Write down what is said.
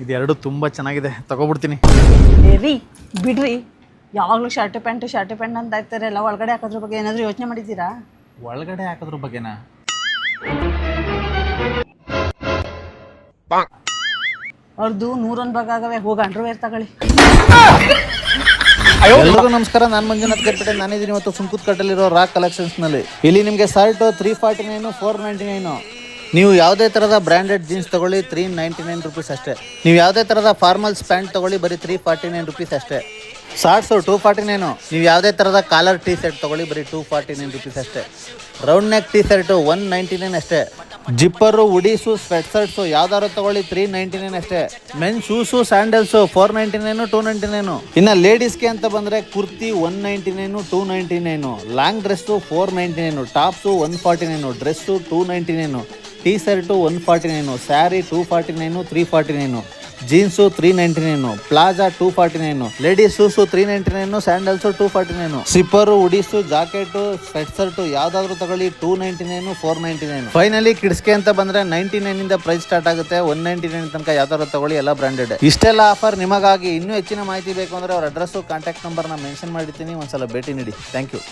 ಇದೆರಡು ತುಂಬ ಚೆನ್ನಾಗಿದೆ, ತಗೊಬಿಡ್ತೀನಿ. ರೀ ಬಿಡ್ರಿ, ಯಾವಾಗಲೂ ಶರ್ಟ್ ಪ್ಯಾಂಟ್ ಅಂತ ಇರ್ತಾರೆ ಎಲ್ಲ. ಒಳಗಡೆ ಹಾಕೋದ್ರ ಬಗ್ಗೆ ಏನಾದರೂ ಯೋಚನೆ ಮಾಡಿದ್ದೀರಾ? ಒಳಗಡೆ ಹಾಕೋದ್ರ ಬಗ್ಗೆನಾ? ಅವ್ರದ್ದು 101 ಭಾಗ ಆಗವೆ. ಹೋಗಿ ಅಂಡರ್ವೇರ್ ತಗೊಳ್ಳಿ. ಎಲ್ರಿಗೂ ನಮಸ್ಕಾರ, ನಾನು ಮಂಜುನಾಥ್ ಕರ್ಪೇಟೆ. ನಾನಿದ್ದೀನಿ ಇವತ್ತು ಸುಂಕುತ್ ಕಟ್ಟಲಿರೋ ರಾಕ್ ಕಲೆಕ್ಷನ್ಸ್ನಲ್ಲಿ. ಇಲ್ಲಿ ನಿಮಗೆ ಶರ್ಟ್ 349, 499. ನೀವು ಯಾವುದೇ ಥರದ ಬ್ರ್ಯಾಂಡೆಡ್ ಜೀನ್ಸ್ ತೊಗೊಳ್ಳಿ 399 ರುಪೀಸ್ ಅಷ್ಟೇ. ನೀವು ಯಾವುದೇ ಥರದ ಫಾರ್ಮಲ್ಸ್ ಪ್ಯಾಂಟ್ ತೊಗೊಳ್ಳಿ ಬರೀ 349 ರುಪೀಸ್ ಅಷ್ಟೇ. ಶಾರ್ಟ್ಸು 249. ನೀವು ಯಾವುದೇ ಥರದ ಕಾಲರ್ ಟೀ ಶರ್ಟ್ ತೊಗೊಳ್ಳಿ ಬರೀ 249 ರುಪೀಸ್ ಅಷ್ಟೇ. ರೌಂಡ್ ನೆಕ್ ಟೀ ಶರ್ಟು 199 ಅಷ್ಟೇ. ಜಿಪ್ಪರು, ಉಡೀಸು, ಸ್ವೆಟ್ ಶರ್ಟ್ಸು ಯಾವ್ದಾದ್ರು ತೊಗೊಳ್ಳಿ 399 ಅಷ್ಟೇ. Men shoes, sandals 499, 299. ಇನ್ನು ಲೇಡೀಸ್ಗೆ ಅಂತ ಬಂದರೆ kurti 199, 299. Long dress 499, tops 149, dress 299, T shirt 149, sari 249, 349, jeans 399, palazzo 249, ladies shoes 399, sandals 249. Zipper, hoodies, jacket, sweatshirt ಯಾವ್ದಾದ್ರು ತಗೊಳ್ಳಿ 299, 499. ಫೈನಲಿ ಕಿಡ್ಸ್ಗೆ ಅಂತ ಬಂದ್ರೆ 99 ಇಂದ ಪ್ರೈಸ್ ಸ್ಟಾರ್ಟ್ ಆಗುತ್ತೆ. 199 ತನಕ ಯಾವ್ದಾದ್ರು ತಗೊಳ್ಳಿ, ಎಲ್ಲ ಬ್ರಾಂಡೆಡ್. ಇಷ್ಟೆಲ್ಲ ಆಫರ್ ನಿಮಗಾಗಿ. ಇನ್ನೂ ಹೆಚ್ಚಿನ ಮಾಹಿತಿ ಬೇಕು ಅಂದ್ರೆ ಅವ್ರ ಅಡ್ರೆಸ್ಸು, ಕಾಂಟ್ಯಾಕ್ಟ್ ನಂಬರ್ನ ಮೆನ್ಷನ್ ಮಾಡಿರ್ತೀನಿ, ಒಂದ್ಸಲ ಭೇಟಿ ನೀಡಿ. Thank you.